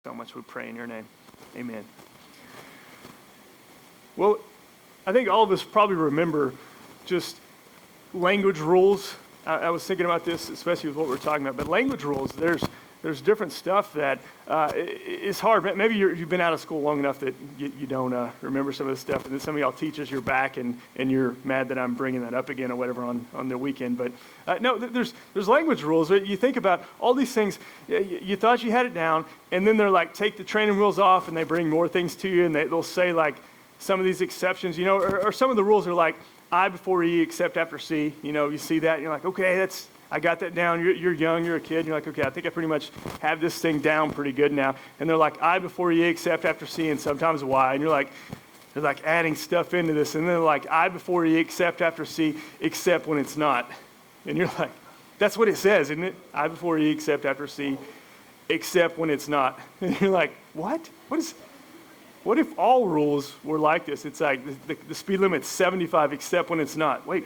So much we pray in your name. Amen. Well, I think all of us probably remember just language rules. I was thinking about this, especially with what we're talking about, but language rules, there's different stuff that is hard. Maybe you've been out of school long enough that you don't remember some of this stuff, and then some of y'all teachers, you're back and you're mad that I'm bringing that up again or whatever on the weekend. But no, there's language rules. You think about all these things, you thought you had it down, and then they're like, take the training wheels off, and they bring more things to you, and they'll say like some of these exceptions, or some of the rules are like I before E except after C. You see that, and you're like, okay, I got that down. You're young, you're a kid, and you're like, okay, I think I pretty much have this thing down pretty good now. And they're like, I before E except after C, and sometimes Y. And they're like adding stuff into this. And then they're like, I before E except after C, except when it's not. And you're like, that's what it says, isn't it? I before E except after C, except when it's not. And you're like, what? What if all rules were like this? It's like the speed limit's 75 except when it's not. Wait,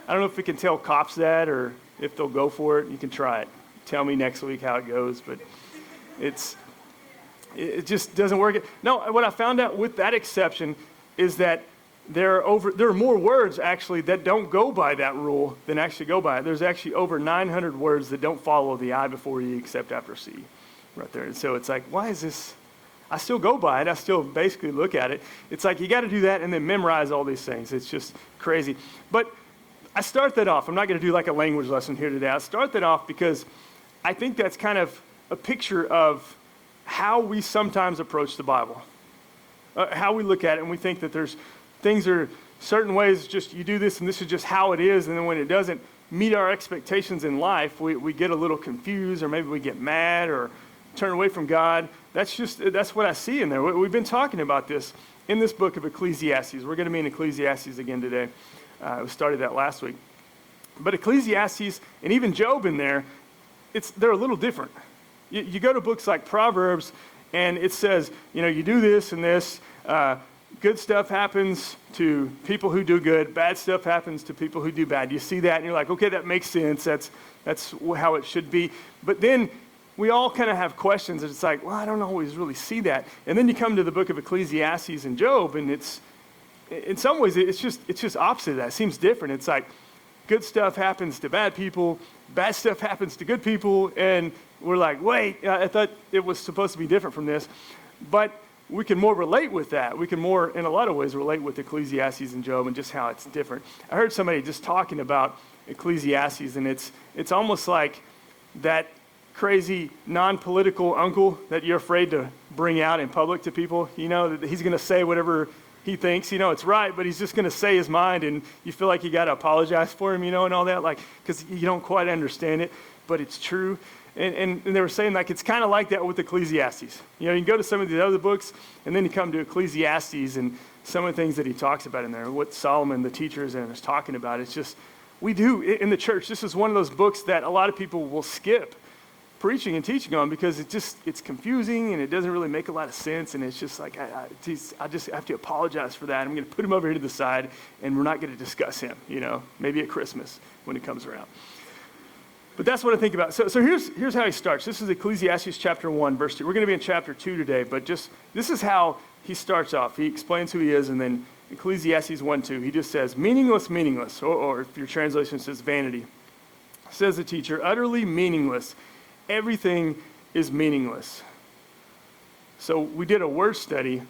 I don't know if we can tell cops that or if they'll go for it. You can try it. Tell me next week how it goes, but it just doesn't work. No, what I found out with that exception is that there are more words actually that don't go by that rule than actually go by it. There's actually over 900 words that don't follow the I before E except after C right there. And so it's like, why is this? I still go by it. I still basically look at it. It's like you got to do that and then memorize all these things. It's just crazy. But I start that off. I'm not going to do like a language lesson here today. I start that off because I think that's kind of a picture of how we sometimes approach the Bible, how we look at it, and we think that there's things are certain ways, just you do this and this is just how it is, and then when it doesn't meet our expectations in life, we get a little confused, or maybe we get mad or turn away from God. That's what I see in there. We've been talking about this in this book of Ecclesiastes. We're going to be in Ecclesiastes again today. We started that last week. But Ecclesiastes and even Job in there, they're a little different. You go to books like Proverbs, and it says, you do this and this. Good stuff happens to people who do good. Bad stuff happens to people who do bad. You see that, and you're like, okay, that makes sense. That's how it should be. But then we all kind of have questions, and it's like, well, I don't always really see that. And then you come to the book of Ecclesiastes and Job, and it's in some ways it's just opposite of that. It seems different. It's like good stuff happens to bad people, bad stuff happens to good people, and we're like, wait, I thought it was supposed to be different from this. But we can more relate with that. We can more, in a lot of ways, relate with Ecclesiastes and Job and just how it's different. I heard somebody just talking about Ecclesiastes, and it's almost like that crazy non-political uncle that you're afraid to bring out in public to people. That he's going to say whatever he thinks, it's right, but he's just going to say his mind, and you feel like you got to apologize for him, and all that, like, because you don't quite understand it, but it's true. And they were saying, like, it's kind of like that with Ecclesiastes. You can go to some of the other books, and then you come to Ecclesiastes, and some of the things that he talks about in there, what Solomon, the teacher, is talking about. It's just, we do, in the church, this is one of those books that a lot of people will skip preaching and teaching on because it's confusing and it doesn't really make a lot of sense, and it's just like I just have to apologize for that. I'm going to put him over here to the side, and we're not going to discuss him, maybe at Christmas when it comes around. But that's what I think about. So here's how he starts. This is Ecclesiastes chapter 1, verse 2. We're going to be in chapter 2 today, but this is how he starts off. He explains who he is, and then Ecclesiastes 1:2, he just says, meaningless, or if your translation says vanity. Says the teacher, utterly meaningless. Everything is meaningless. So we did a word study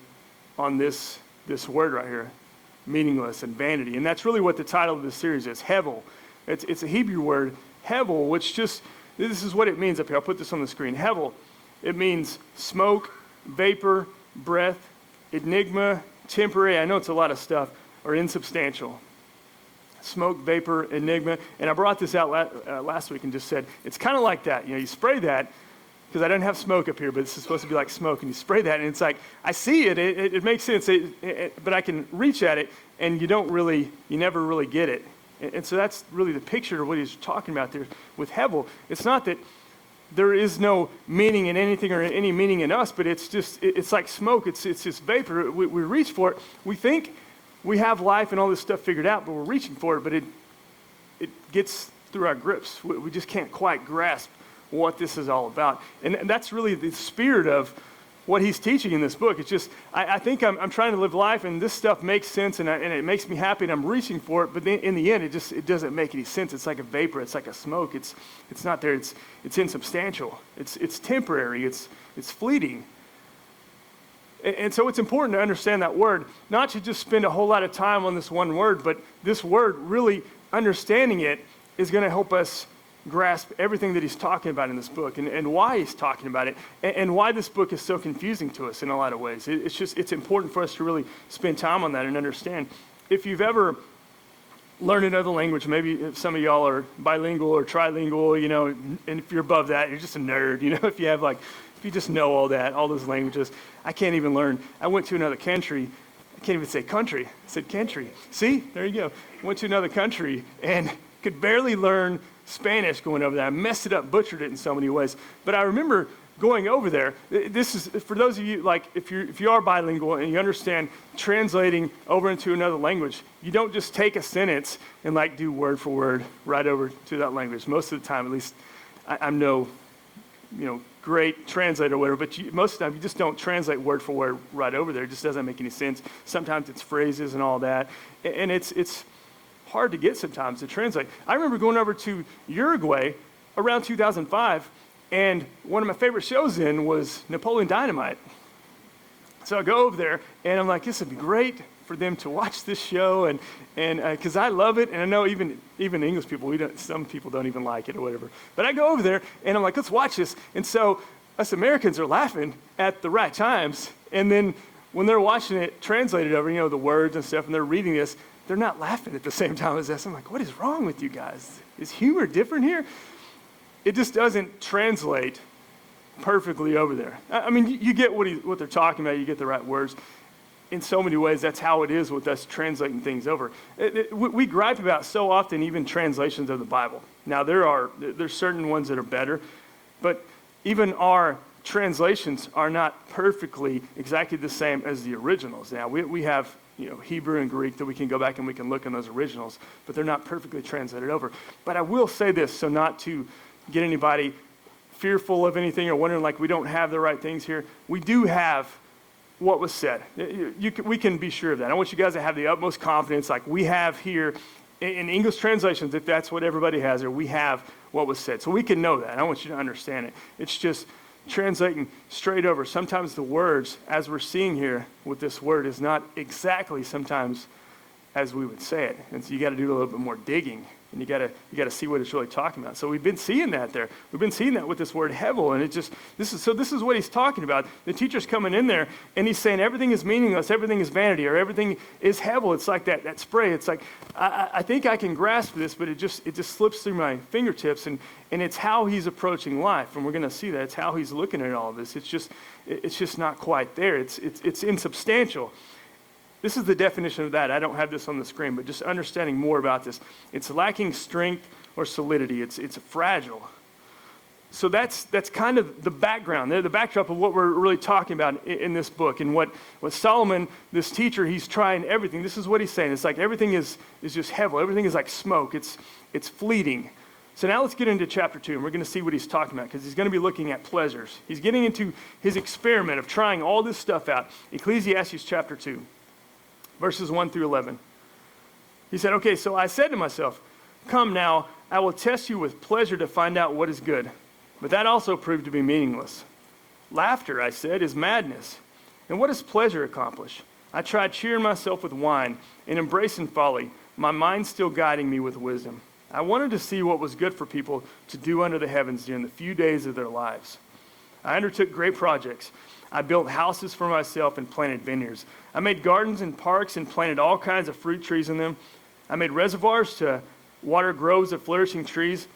on this word right here, meaningless and vanity. And that's really what the title of this series is, hevel. It's a Hebrew word, hevel, which this is what it means up here. I'll put this on the screen. Hevel, it means smoke, vapor, breath, enigma, temporary, I know it's a lot of stuff, or insubstantial. Smoke, vapor, enigma. And I brought this out last week and just said, it's kind of like that. You spray that, because I don't have smoke up here, but this is supposed to be like smoke, and you spray that, and it's like, I see it, it makes sense, but I can reach at it, and you never really get it. And so that's really the picture of what he's talking about there with hevel. It's not that there is no meaning in anything or any meaning in us, but it's like smoke, it's just vapor. We reach for it. We think we have life and all this stuff figured out, but we're reaching for it, but it gets through our grips. We just can't quite grasp what this is all about. And that's really the spirit of what he's teaching in this book. It's just, I think I'm trying to live life, and this stuff makes sense, and it makes me happy, and I'm reaching for it, but then in the end, it doesn't make any sense. It's like a vapor. It's like a smoke. It's not there. It's insubstantial. It's temporary. It's fleeting. And so it's important to understand that word, not to just spend a whole lot of time on this one word, but this word, really understanding it, is going to help us grasp everything that he's talking about in this book, and why he's talking about it, and why this book is so confusing to us in a lot of ways. It's important for us to really spend time on that and understand. If you've ever learned another language, maybe if some of y'all are bilingual or trilingual, and if you're above that, you're just a nerd, if you just know all those languages. I can't even learn. I went to another country. I can't even say country. I said country. See, there you go. Went to another country and could barely learn Spanish going over there. I messed it up, butchered it in so many ways. But I remember going over there. This is, for those of you, if you are bilingual and you understand translating over into another language, you don't just take a sentence and do word for word right over to that language. Most of the time, at least, I'm no, great translator or whatever, but most of the time you just don't translate word for word right over there. It just doesn't make any sense. Sometimes it's phrases and all that. And it's hard to get sometimes to translate. I remember going over to Uruguay around 2005, and one of my favorite shows was Napoleon Dynamite. So I go over there, and I'm like, this would be great for them to watch this show, and because I love it, and I know even English people, some people don't even like it or whatever. But I go over there, and I'm like, let's watch this. And so us Americans are laughing at the right times, and then when they're watching it translated over, the words and stuff, and they're reading this, they're not laughing at the same time as us. I'm like, what is wrong with you guys? Is humor different here? It just doesn't translate perfectly over there. I mean, you get what they're talking about. You get the right words. In so many ways, that's how it is with us translating things over. We gripe about so often even translations of the Bible. Now, there's certain ones that are better, but even our translations are not perfectly exactly the same as the originals. Now, we have Hebrew and Greek that we can go back and we can look in those originals, but they're not perfectly translated over. But I will say this, so not to get anybody fearful of anything or wondering we don't have the right things here. We do have what was said. We can be sure of that. I want you guys to have the utmost confidence we have here in English translations, if that's what everybody has there, we have what was said. So we can know that. I want you to understand it. It's just translating straight over. Sometimes the words, as we're seeing here with this word, is not exactly sometimes as we would say it. And so you got to do a little bit more digging, and you got to see what it's really talking about. So we've been seeing that there. We've been seeing that with this word hevel, and this is what he's talking about. The teacher's coming in there, and he's saying everything is meaningless, everything is vanity, or everything is hevel. It's like that spray. It's like I think I can grasp this, but it just slips through my fingertips, and it's how he's approaching life, and we're going to see that. It's how he's looking at all of this. It's just not quite there. It's insubstantial. This is the definition of that. I don't have this on the screen, but just understanding more about this. It's lacking strength or solidity. It's fragile. So that's kind of the background, the backdrop of what we're really talking about in this book. And what Solomon, this teacher, he's trying everything. This is what he's saying. It's like everything is just heavy. Everything is like smoke. It's fleeting. So now let's get into chapter 2, and we're going to see what he's talking about, because he's going to be looking at pleasures. He's getting into his experiment of trying all this stuff out. Ecclesiastes chapter 2. Verses 1 through 11. He said, okay, so I said to myself, come now, I will test you with pleasure to find out what is good. But that also proved to be meaningless. Laughter, I said, is madness. And what does pleasure accomplish? I tried cheering myself with wine and embracing folly, my mind still guiding me with wisdom. I wanted to see what was good for people to do under the heavens during the few days of their lives. I undertook great projects. I built houses for myself and planted vineyards. I made gardens and parks and planted all kinds of fruit trees in them. I made reservoirs to water groves of flourishing trees.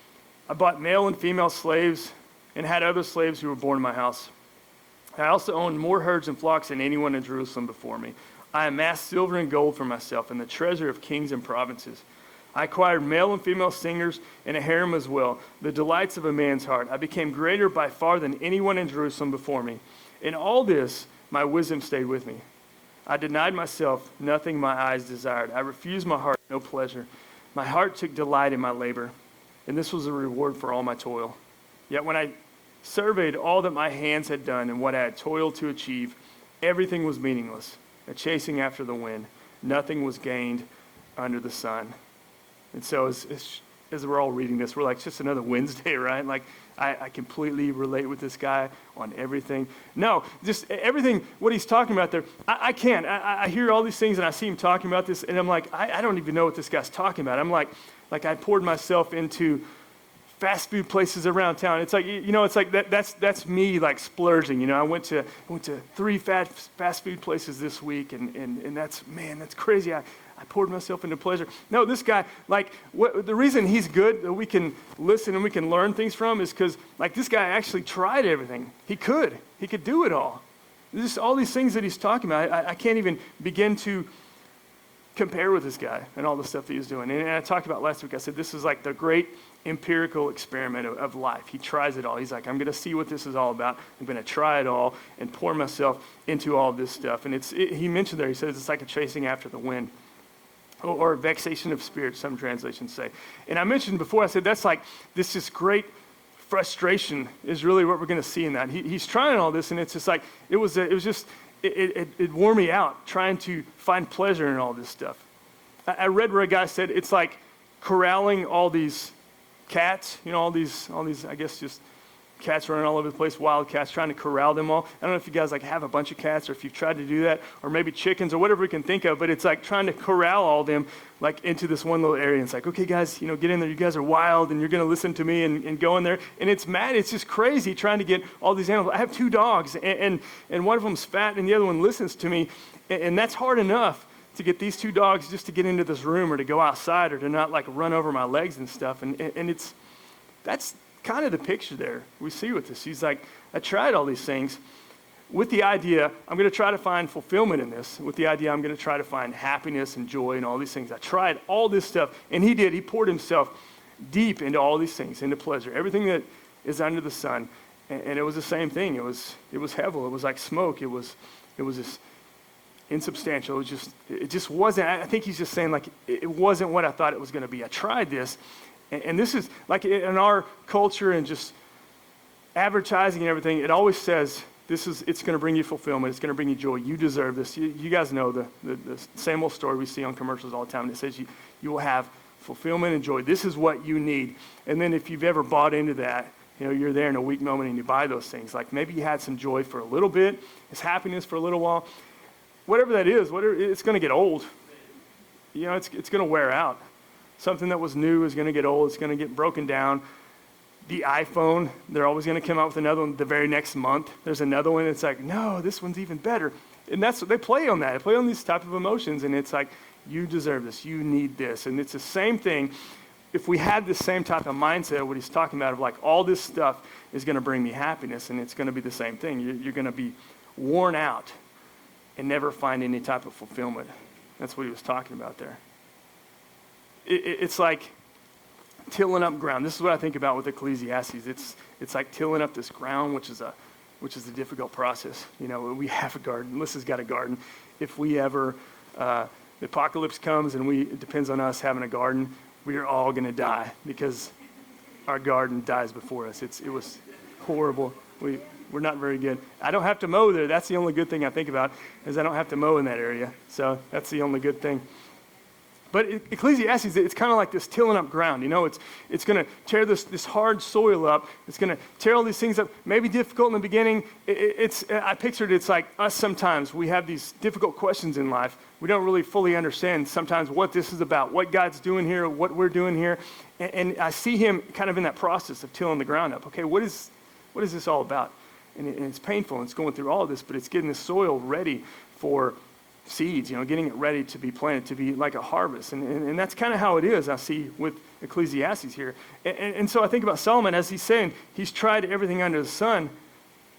I bought male and female slaves and had other slaves who were born in my house. I also owned more herds and flocks than anyone in Jerusalem before me. I amassed silver and gold for myself and the treasure of kings and provinces. I acquired male and female singers and a harem as well, the delights of a man's heart. I became greater by far than anyone in Jerusalem before me. In all this, my wisdom stayed with me. I denied myself nothing my eyes desired. I refused my heart no pleasure. My heart took delight in my labor, and this was a reward for all my toil. Yet when I surveyed all that my hands had done and what I had toiled to achieve. Everything was meaningless, a chasing after the wind. Nothing was gained under the sun. And so as we're all reading this, we're like, it's just another Wednesday, right? Like, I completely relate with this guy on everything. No, just everything, what he's talking about there, I can't. I hear all these things and I see him talking about this, and I'm like, I don't even know what this guy's talking about. I'm like I poured myself into fast food places around town. It's like, it's like that's me like splurging. I went to 3 fast food places this week, and that's crazy. I poured myself into pleasure. No, this guy, the reason he's good, that we can listen and we can learn things from, is because, this guy actually tried everything. He could do it all. Just all these things that he's talking about, I can't even begin to compare with this guy and all the stuff that he's doing. And I talked about last week, I said this is like the great empirical experiment of life. He tries it all. He's like, I'm going to see what this is all about. I'm going to try it all and pour myself into all this stuff. And he mentioned there, he says it's like a chasing after the wind. Or vexation of spirit, some translations say. And I mentioned before, I said that's like this just great frustration is really what we're going to see in that. He's trying all this, and it's just like it wore me out trying to find pleasure in all this stuff. I read where a guy said it's like corralling all these cats, all these I guess just cats running all over the place, wild cats, trying to corral them all. I don't know if you guys have a bunch of cats, or if you've tried to do that, or maybe chickens, or whatever we can think of, but it's like trying to corral all them into this one little area. And it's like, okay, guys, get in there. You guys are wild, and you're going to listen to me and go in there. And it's mad. It's just crazy trying to get all these animals. I have 2 dogs, and one of them's fat, and the other one listens to me. And that's hard enough to get these 2 dogs just to get into this room, or to go outside, or to not run over my legs and stuff. And that's kind of the picture there we see with this. He's like, I tried all these things with the idea I'm going to try to find fulfillment in this, with the idea I'm going to try to find happiness and joy and all these things. I tried all this stuff, and he poured himself deep into all these things, into pleasure, everything that is under the sun. And it was the same thing. It was hevel. It was like smoke. It was just insubstantial. It just wasn't. I think he's just saying it wasn't what I thought it was going to be. I tried this. And this is, in our culture and just advertising and everything, it always says, it's going to bring you fulfillment. It's going to bring you joy. You deserve this. You guys know the same old story we see on commercials all the time. And it says you will have fulfillment and joy. This is what you need. And then if you've ever bought into that, you're there in a weak moment and you buy those things. Maybe you had some joy for a little bit, it's happiness for a little while. Whatever that is, it's going to get old. It's going to wear out. Something that was new is going to get old. It's going to get broken down. The iPhone, they're always going to come out with another one the very next month. There's another one. It's like, no, this one's even better. And that's what they play on that. They play on these type of emotions. And it's like, you deserve this. You need this. And it's the same thing. If we had the same type of mindset, what he's talking about, of all this stuff is going to bring me happiness, and it's going to be the same thing. You're going to be worn out and never find any type of fulfillment. That's what he was talking about there. It's like tilling up ground. This is what I think about with Ecclesiastes. It's like tilling up this ground, which is a difficult process. We have a garden. Melissa's got a garden. If we ever, the apocalypse comes and it depends on us having a garden, we are all going to die because our garden dies before us. It was horrible. We're not very good. I don't have to mow there. That's the only good thing I think about, is I don't have to mow in that area. So that's the only good thing. But Ecclesiastes, it's kind of like this tilling up ground. It's going to tear this hard soil up. It's going to tear all these things up. Maybe difficult in the beginning. I pictured it's like us sometimes. We have these difficult questions in life. We don't really fully understand sometimes what this is about, what God's doing here, what we're doing here. And I see him kind of in that process of tilling the ground up. Okay, what is this all about? And it's painful, and it's going through all of this, but it's getting the soil ready for seeds, getting it ready to be planted, to be like a harvest. And that's kind of how it is, I see, with Ecclesiastes here. And so I think about Solomon, as he's saying, he's tried everything under the sun,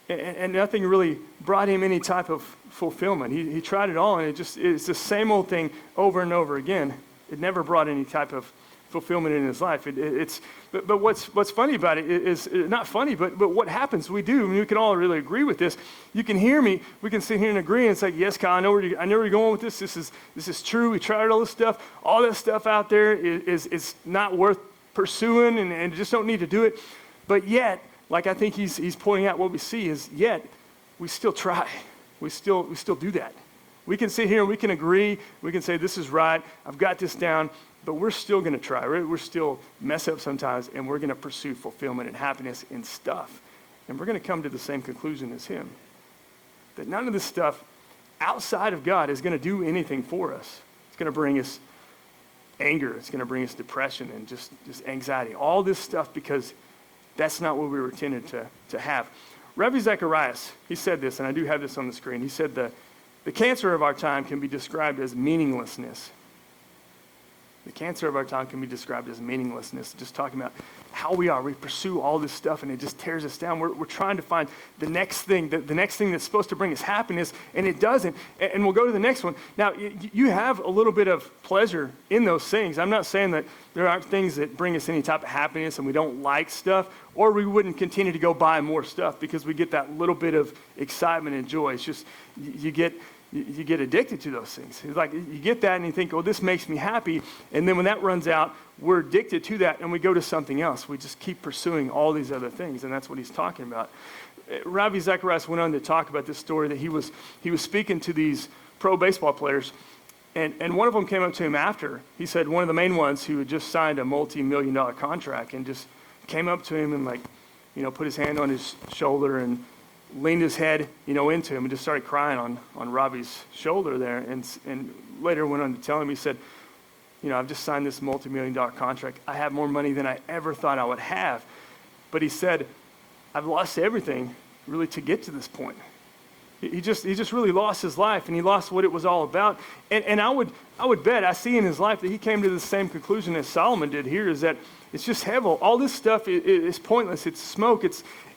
and nothing really brought him any type of fulfillment. He tried it all, and it's the same old thing over and over again. It never brought any type of fulfillment in his life. But what's funny about it is not funny, but what happens, we do, and we can all really agree with this. You can hear me, we can sit here and agree and say, yes, Kyle, I know where you're going with this. This is true. We tried all this stuff. All this stuff out there is not worth pursuing, and just don't need to do it. But yet, like I think he's pointing out what we see is, yet we still try. We still do that. We can sit here and we can agree. We can say, this is right. I've got this down. But we're still going to try. We're still mess up sometimes, and we're going to pursue fulfillment and happiness in stuff. And we're going to come to the same conclusion as him. That none of this stuff outside of God is going to do anything for us. It's going to bring us anger. It's going to bring us depression and just anxiety. All this stuff because that's not what we were intended to have. Ravi Zacharias, he said this, and I do have this on the screen. He said the cancer of our time can be described as meaninglessness. The cancer of our time can be described as meaninglessness, just talking about how we pursue all this stuff and it just tears us down. We're trying to find the next thing, the next thing that's supposed to bring us happiness, and it doesn't. And we'll go to the next one. Now, you have a little bit of pleasure in those things. I'm not saying that there aren't things that bring us any type of happiness and we don't like stuff, or we wouldn't continue to go buy more stuff because we get that little bit of excitement and joy. It's just, you get addicted to those things. It's like you get that and you think, oh, this makes me happy. And then when that runs out, we're addicted to that and we go to something else. We just keep pursuing all these other things. And that's what he's talking about. Ravi Zacharias went on to talk about this story that he was speaking to these pro baseball players. And one of them came up to him after. He said one of the main ones who had just signed a multi-million-dollar contract and just came up to him and put his hand on his shoulder and leaned his head, into him and just started crying on Ravi's shoulder there. And later went on to tell him, he said, I've just signed this multi-million-dollar contract. I have more money than I ever thought I would have. But he said, I've lost everything really to get to this point. He just really lost his life, and he lost what it was all about. And I would bet, I see in his life that he came to the same conclusion as Solomon did here, is that it's just hevel. All this stuff is pointless. It's smoke.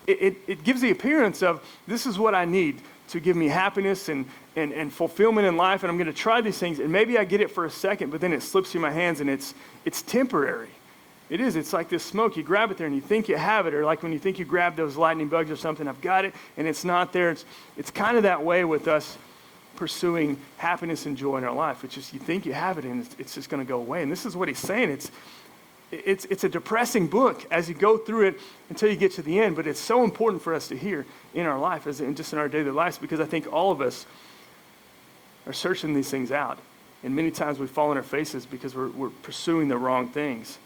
It gives the appearance of, this is what I need to give me happiness and fulfillment in life, and I'm going to try these things, and maybe I get it for a second, but then it slips through my hands, and it's temporary. It is. It's like this smoke. You grab it there, and you think you have it, or like when you think you grab those lightning bugs or something, I've got it, and it's not there. It's kind of that way with us pursuing happiness and joy in our life. It's just you think you have it, and it's just going to go away. And this is what he's saying. It's a depressing book as you go through it until you get to the end, but it's so important for us to hear in our life, and just in our daily lives, because I think all of us are searching these things out. And many times we fall on our faces because we're pursuing the wrong things.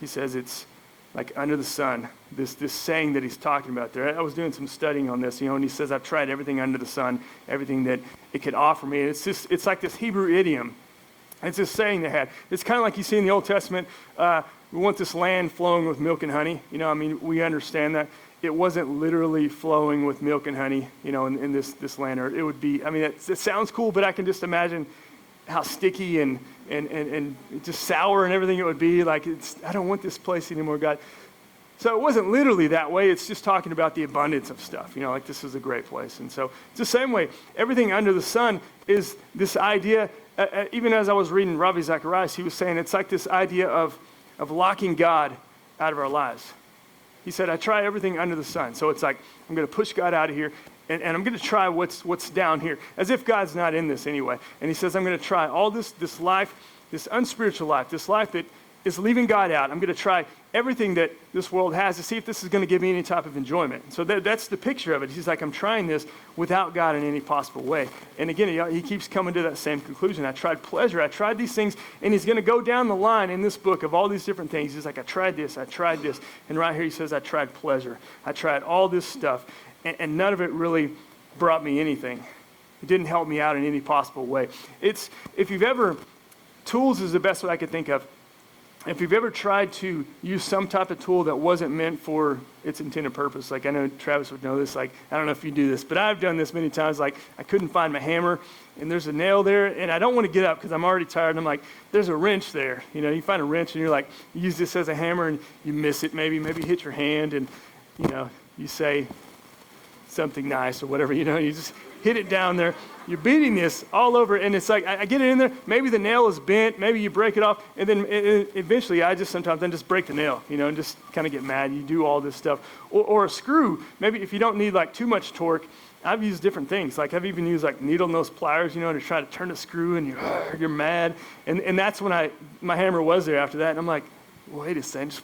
He says it's like under the sun, this saying that he's talking about there. I was doing some studying on this, and he says, I've tried everything under the sun, everything that it could offer me. And it's like this Hebrew idiom. It's this saying they had. It's kind of like you see in the Old Testament, we want this land flowing with milk and honey. We understand that. It wasn't literally flowing with milk and honey, in this land. Or it would be, it sounds cool, but I can just imagine how sticky and just sour and everything it would be. Like, I don't want this place anymore, God. So it wasn't literally that way. It's just talking about the abundance of stuff. Like this is a great place. And so it's the same way. Everything under the sun is this idea. Even as I was reading Ravi Zacharias, he was saying it's like this idea of locking God out of our lives. He said, I try everything under the sun. So it's like, I'm going to push God out of here, and I'm going to try what's down here, as if God's not in this anyway. And he says, I'm going to try all this life, this unspiritual life, this life that is leaving God out. I'm going to try everything that this world has to see if this is going to give me any type of enjoyment. So that's the picture of it. He's like, I'm trying this without God in any possible way. And again, he keeps coming to that same conclusion. I tried pleasure. I tried these things. And he's going to go down the line in this book of all these different things. He's like, I tried this. I tried this. And right here he says, I tried pleasure. I tried all this stuff. And none of it really brought me anything. It didn't help me out in any possible way. Tools is the best way I could think of. If you've ever tried to use some type of tool that wasn't meant for its intended purpose, like I know Travis would know this, like I don't know if you do this, but I've done this many times, like I couldn't find my hammer and there's a nail there and I don't want to get up because I'm already tired and I'm like, there's a wrench there. You find a wrench and you're like, you use this as a hammer and you miss it, maybe hit your hand and you say something nice or whatever, you just hit it down there. You're beating this all over, and it's like, I get it in there, maybe the nail is bent, maybe you break it off, and then eventually I just sometimes then just break the nail, and just kind of get mad. You do all this stuff. Or a screw, maybe if you don't need like too much torque, I've used different things. Like I've even used like needle nose pliers, to try to turn a screw, and you're mad. And that's when my hammer was there after that, and I'm like, wait a second, just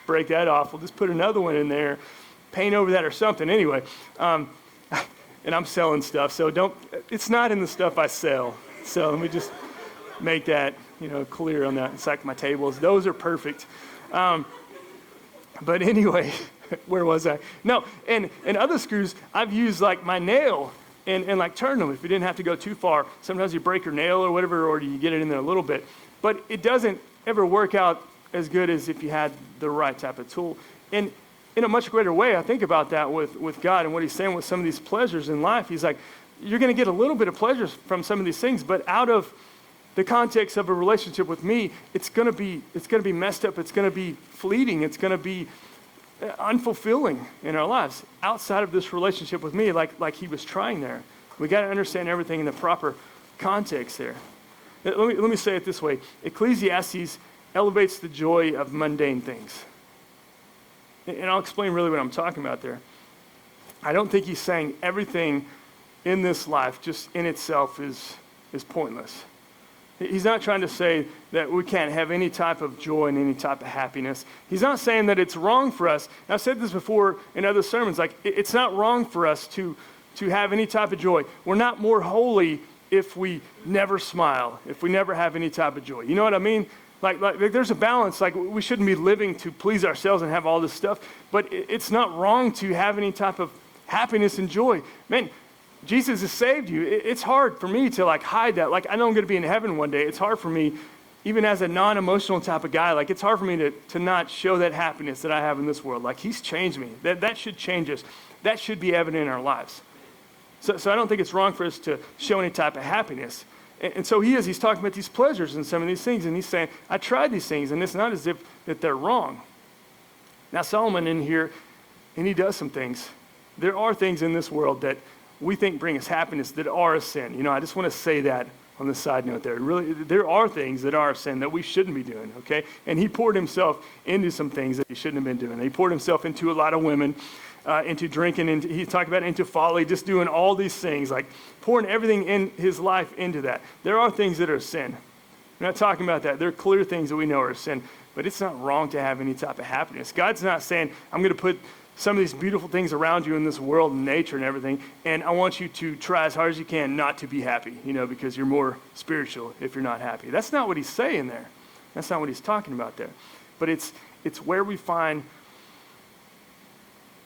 break that off. We'll just put another one in there, paint over that or something. Anyway, and I'm selling stuff, so it's not in the stuff I sell. So let me just make that, clear on that. It's like my tables. Those are perfect. But anyway, where was I? No, and other screws, I've used like my nail and like turn them if you didn't have to go too far. Sometimes you break your nail or whatever, or you get it in there a little bit. But it doesn't ever work out as good as if you had the right type of tool. And in a much greater way, I think about that with God and what he's saying with some of these pleasures in life. He's like, you're going to get a little bit of pleasures from some of these things, but out of the context of a relationship with me, it's going to be messed up. It's going to be fleeting. It's going to be unfulfilling in our lives outside of this relationship with me, like he was trying there. We got to understand everything in the proper context there. Let me say it this way. Ecclesiastes elevates the joy of mundane things. And I'll explain really what I'm talking about there. I don't think he's saying everything in this life just in itself is pointless. He's not trying to say that we can't have any type of joy and any type of happiness. He's not saying that it's wrong for us. And I've said this before in other sermons, like it's not wrong for us to have any type of joy. We're not more holy if we never smile, if we never have any type of joy. You know what I mean? Like there's a balance. Like we shouldn't be living to please ourselves and have all this stuff, but it's not wrong to have any type of happiness and joy. Man, Jesus has saved you. It's hard for me to like hide that. Like I know I'm going to be in heaven one day. It's hard for me, even as a non-emotional type of guy, like it's hard for me to not show that happiness that I have in this world. Like he's changed me. That should change us. That should be evident in our lives. So I don't think it's wrong for us to show any type of happiness. And so he's talking about these pleasures and some of these things, and he's saying, I tried these things, and it's not as if that they're wrong. Now Solomon in here, and he does some things. There are things in this world that we think bring us happiness that are a sin. I just want to say that on the side note there. Really, there are things that are a sin that we shouldn't be doing, okay? And he poured himself into some things that he shouldn't have been doing. He poured himself into a lot of women, into drinking, and he talked about into folly, just doing all these things, like pouring everything in his life into that. There are things that are sin. We're not talking about that. There are clear things that we know are sin, but it's not wrong to have any type of happiness. God's not saying, I'm going to put some of these beautiful things around you in this world and nature and everything, and I want you to try as hard as you can not to be happy, because you're more spiritual if you're not happy. That's not what he's saying there. That's not what he's talking about there. But it's where we find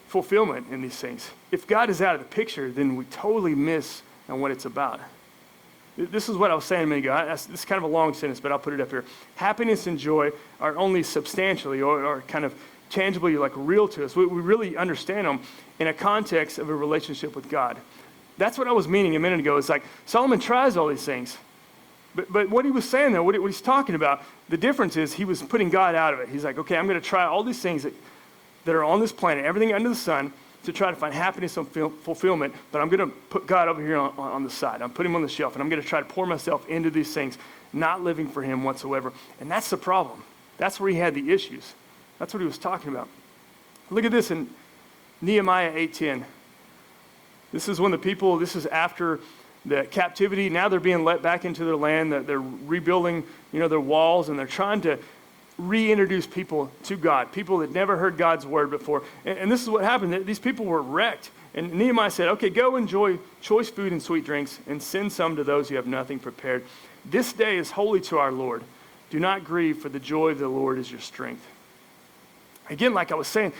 fulfillment in these things. If God is out of the picture, then we totally miss on what it's about. This is what I was saying a minute ago. This is kind of a long sentence, but I'll put it up here. Happiness and joy are only substantially or kind of tangibly like real to us. We really understand them in a context of a relationship with God. That's what I was meaning a minute ago. It's like Solomon tries all these things. But what he was saying there, what he's talking about, the difference is he was putting God out of it. He's like, okay, I'm going to try all these things that are on this planet, everything under the sun, to try to find happiness and fulfillment, but I'm going to put God over here on the side. I'm putting him on the shelf, and I'm going to try to pour myself into these things, not living for him whatsoever. And that's the problem. That's where he had the issues. That's what he was talking about. Look at this in Nehemiah 8:10. This is after the captivity. Now they're being let back into their land. They're rebuilding, their walls, and they're trying to reintroduce people to God, people that never heard God's word before. And this is what happened. These people were wrecked. And Nehemiah said, okay, go enjoy choice food and sweet drinks and send some to those who have nothing prepared. This day is holy to our Lord. Do not grieve, for the joy of the Lord is your strength. Again, like I was saying,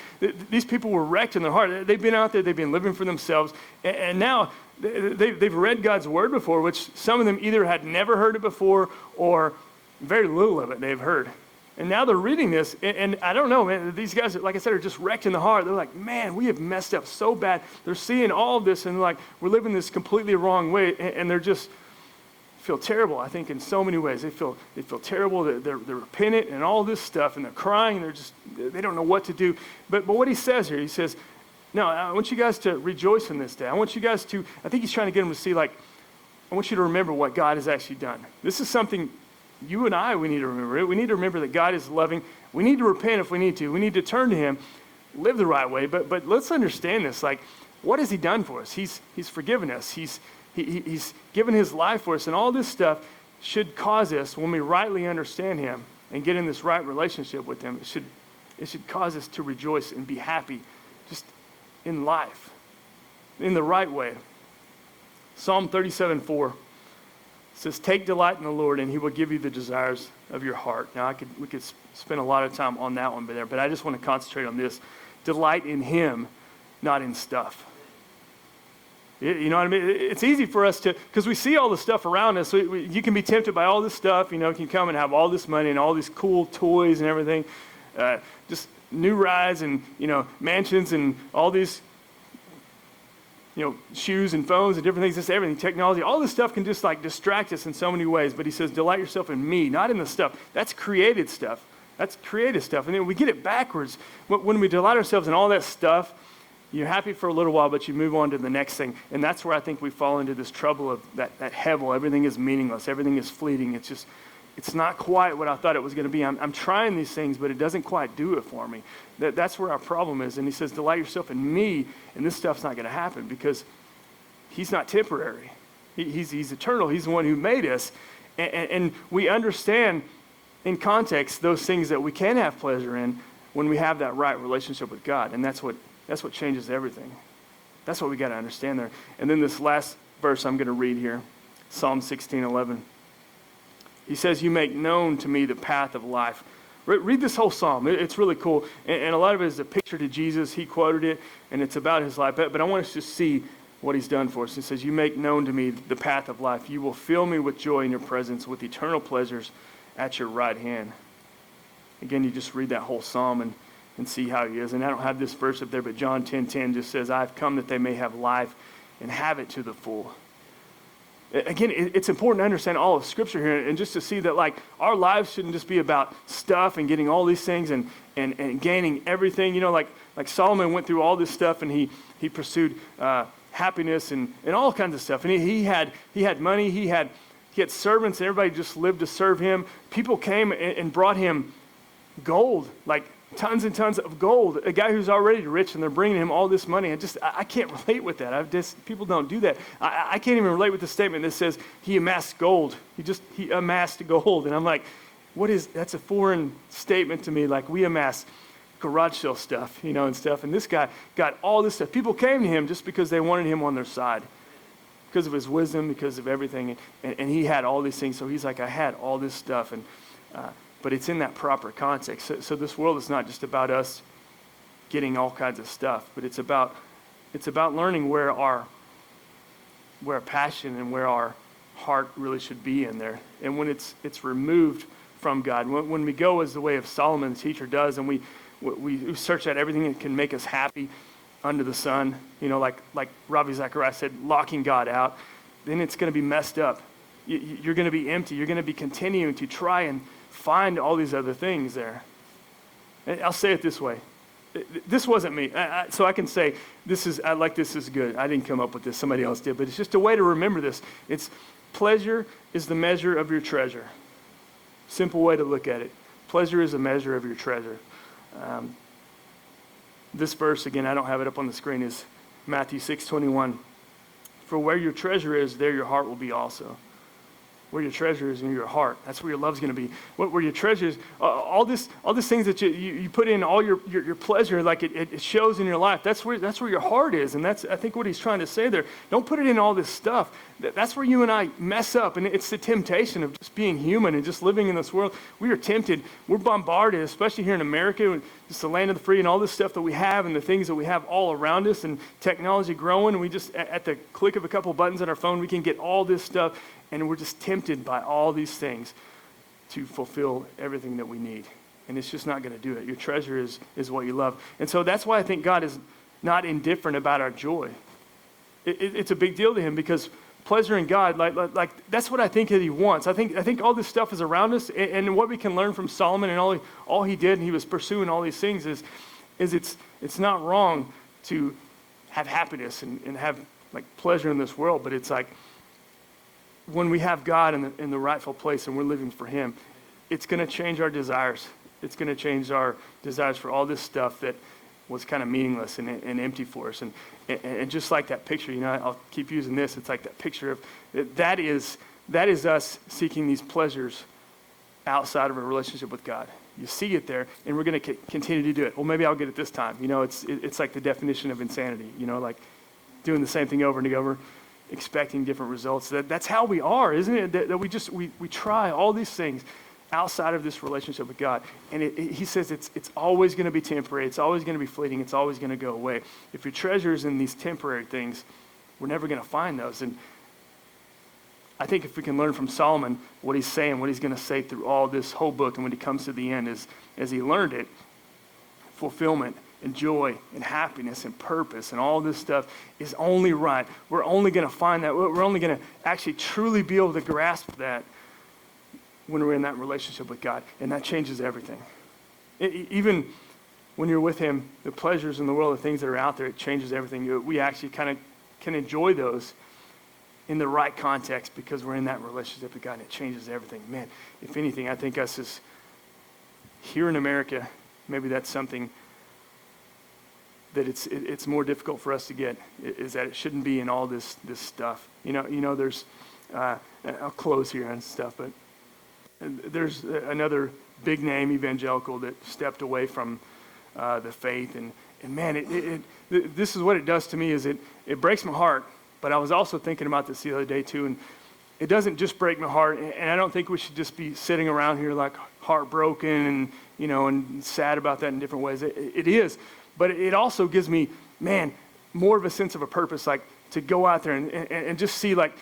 these people were wrecked in their heart. They've been out there, they've been living for themselves, and now they've read God's word before, which some of them either had never heard it before or very little of it they've heard. And now they're reading this, and I don't know, man, these guys, like I said, are just wrecked in the heart. They're like, man, we have messed up so bad. They're seeing all of this, and they're like, we're living this completely wrong way, and they're just feel terrible, I think, in so many ways. They feel terrible, they're repentant and all this stuff, and they're crying, they don't know what to do. But what he says here, he says, no, I want you guys to rejoice in this day. I want you guys to, I think he's trying to get them to see, like, I want you to remember what God has actually done. This is something you and I, we need to remember. We need to remember that God is loving. We need to repent if we need to. We need to turn to him, live the right way. But let's understand this. Like, what has he done for us? He's forgiven us. He's given his life for us. And all this stuff should cause us, when we rightly understand him, and get in this right relationship with him, it should cause us to rejoice and be happy just in life, in the right way. Psalm 37:4 says, take delight in the Lord, and he will give you the desires of your heart. Now, we could spend a lot of time on that one but I just want to concentrate on this. Delight in him, not in stuff. You know what I mean? It's easy for us to, because we see all the stuff around us. So you can be tempted by all this stuff. You can come and have all this money and all these cool toys and everything. Just new rides and, mansions and all these, shoes and phones and different things, just everything, technology. All this stuff can just like distract us in so many ways. But he says, delight yourself in me, not in the stuff. That's created stuff. That's creative stuff. And then we get it backwards. When we delight ourselves in all that stuff, you're happy for a little while, but you move on to the next thing. And that's where I think we fall into this trouble of that hevel. Everything is meaningless. Everything is fleeting. It's not quite what I thought it was going to be. I'm trying these things, but it doesn't quite do it for me. That's where our problem is. And he says, delight yourself in me, and this stuff's not going to happen because he's not temporary. He's eternal. He's the one who made us. And we understand in context those things that we can have pleasure in when we have that right relationship with God. And that's what changes everything. That's what we got to understand there. And then this last verse I'm going to read here, Psalm 16:11. He says, you make known to me the path of life. Read this whole psalm. It's really cool. And a lot of it is a picture to Jesus. He quoted it, and it's about his life. But I want us to see what he's done for us. He says, you make known to me the path of life. You will fill me with joy in your presence, with eternal pleasures at your right hand. Again, you just read that whole psalm and see how he is. And I don't have this verse up there, but John 10:10 just says, I've come that they may have life and have it to the full. Again, it's important to understand all of Scripture here and just to see that like our lives shouldn't just be about stuff and getting all these things and gaining everything. Like Solomon went through all this stuff and he pursued happiness and all kinds of stuff. And he had money, he had servants, and everybody just lived to serve him. People came and brought him gold, like tons and tons of gold. A guy who's already rich, and they're bringing him all this money. I can't relate with that. People don't do that. I can't even relate with the statement that says he amassed gold. He amassed gold. And I'm like, that's a foreign statement to me. Like, we amass garage sale stuff, and stuff. And this guy got all this stuff. People came to him just because they wanted him on their side, because of his wisdom, because of everything. And he had all these things. So he's like, I had all this stuff. But it's in that proper context. So this world is not just about us getting all kinds of stuff, but it's about learning where our passion and where our heart really should be in there. And when it's removed from God, when we go as the way of Solomon, the teacher, does, and we search out everything that can make us happy under the sun, like Ravi Zacharias said, locking God out, then it's going to be messed up. You're going to be empty. You're going to be continuing to try and find all these other things there. And I'll say it this way. This wasn't me. So I can say, this is good. I didn't come up with this. Somebody else did. But it's just a way to remember this. It's pleasure is the measure of your treasure. Simple way to look at it. Pleasure is a measure of your treasure. This verse, again, I don't have it up on the screen, is Matthew 6:21. For where your treasure is, there your heart will be also. Where your treasure is in your heart, that's where your love's going to be. Where your treasure is, all these things that you put in, all your pleasure, like it shows in your life. That's where your heart is, and that's, I think, what he's trying to say there. Don't put it in all this stuff. That's where you and I mess up, and it's the temptation of just being human and just living in this world. We are tempted. We're bombarded, especially here in America, just the land of the free and all this stuff that we have and the things that we have all around us, and technology growing. And we just, at the click of a couple buttons on our phone, we can get all this stuff. And we're just tempted by all these things to fulfill everything that we need. And it's just not going to do it. Your treasure is what you love. And so that's why I think God is not indifferent about our joy. It's a big deal to him, because pleasure in God, like that's what I think that he wants. I think all this stuff is around us. And what we can learn from Solomon and all he did, and he was pursuing all these things, is it's not wrong to have happiness and have like pleasure in this world. But it's like, when we have God in the rightful place and we're living for him, it's going to change our desires. It's going to change our desires for all this stuff that was kind of meaningless and empty for us. And just like that picture, I'll keep using this. It's like that picture of that is us seeking these pleasures outside of a relationship with God. You see it there, and we're going to continue to do it. Well, maybe I'll get it this time. It's like the definition of insanity, like doing the same thing over and over, expecting different results. That's how we are, isn't it? That we try all these things outside of this relationship with God. And he says it's always going to be temporary. It's always going to be fleeting. It's always going to go away. If your treasure is in these temporary things, we're never going to find those. And I think if we can learn from Solomon what he's saying, what he's going to say through all this whole book, and when he comes to the end, is as he learned it, fulfillment and joy and happiness and purpose and all this stuff is only right. We're only going to find that. We're only going to actually truly be able to grasp that when we're in that relationship with God. And that changes everything. Even when you're with him, the pleasures in the world, the things that are out there, it changes everything. We actually kind of can enjoy those in the right context because we're in that relationship with God, and it changes everything. Man, if anything, I think us as here in America, maybe that's something that it's more difficult for us to get, is that it shouldn't be in all this stuff. There's, I'll close here and stuff, but there's another big name evangelical that stepped away from the faith, and man, this is what it does to me, is it breaks my heart. But I was also thinking about this the other day too, and it doesn't just break my heart, and I don't think we should just be sitting around here like heartbroken and sad about that in different ways. It is, but it also gives me, man, more of a sense of a purpose, like to go out there and just see, like,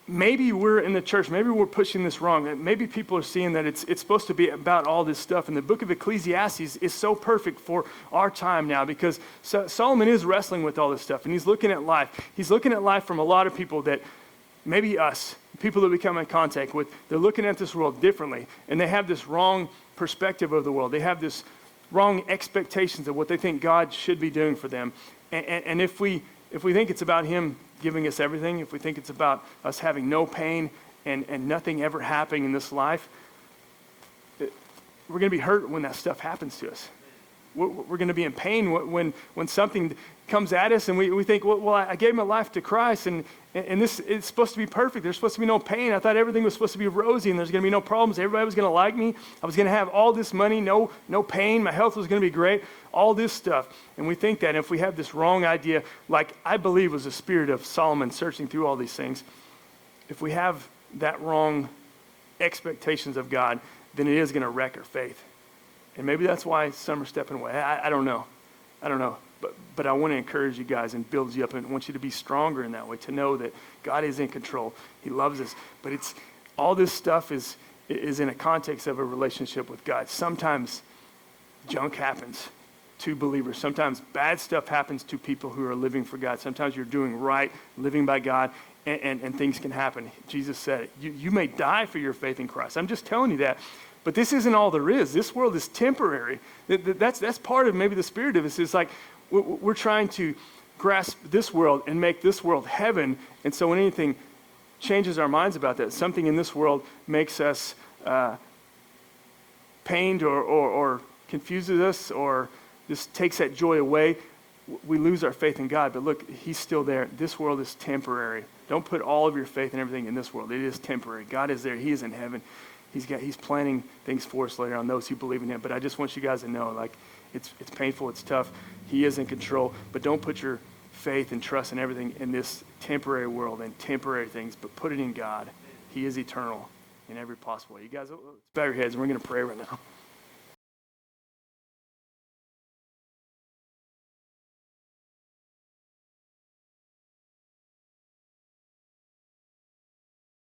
maybe we're in the church, maybe we're pushing this wrong. Maybe people are seeing that it's supposed to be about all this stuff. And the book of Ecclesiastes is so perfect for our time now, because Solomon is wrestling with all this stuff, and he's looking at life. He's looking at life from a lot of people that, maybe us, people that we come in contact with, they're looking at this world differently, and they have this wrong perspective of the world. They have this wrong expectations of what they think God should be doing for them. And if we think it's about him giving us everything, if we think it's about us having no pain and nothing ever happening in this life, we're going to be hurt when that stuff happens to us. We're going to be in pain when something comes at us, and we think, well, I gave my life to Christ, and this it's supposed to be perfect. There's supposed to be no pain. I thought everything was supposed to be rosy, and there's going to be no problems. Everybody was going to like me. I was going to have all this money, no pain. My health was going to be great. All this stuff. And we think that, and if we have this wrong idea, like I believe was the spirit of Solomon searching through all these things, if we have that wrong expectations of God, then it is going to wreck our faith. And maybe that's why some are stepping away. I don't know. But I want to encourage you guys and build you up, and want you to be stronger in that way, to know that God is in control. He loves us. But it's all this stuff is in a context of a relationship with God. Sometimes junk happens to believers. Sometimes bad stuff happens to people who are living for God. Sometimes you're doing right, living by God, and things can happen. Jesus said, you may die for your faith in Christ. I'm just telling you that. But this isn't all there is. This world is temporary. That's part of maybe the spirit of us. It's like we're trying to grasp this world and make this world heaven. And so when anything changes our minds about that, something in this world makes us pained or confuses us, or just takes that joy away, we lose our faith in God. But look, he's still there. This world is temporary. Don't put all of your faith and everything in this world. It is temporary. God is there. He is in heaven. He's planning things for us later on, those who believe in him. But I just want you guys to know, like, it's painful, it's tough. He is in control. But don't put your faith and trust and everything in this temporary world and temporary things, but put it in God. He is eternal in every possible way. You guys, let's bow your heads, and we're going to pray right now.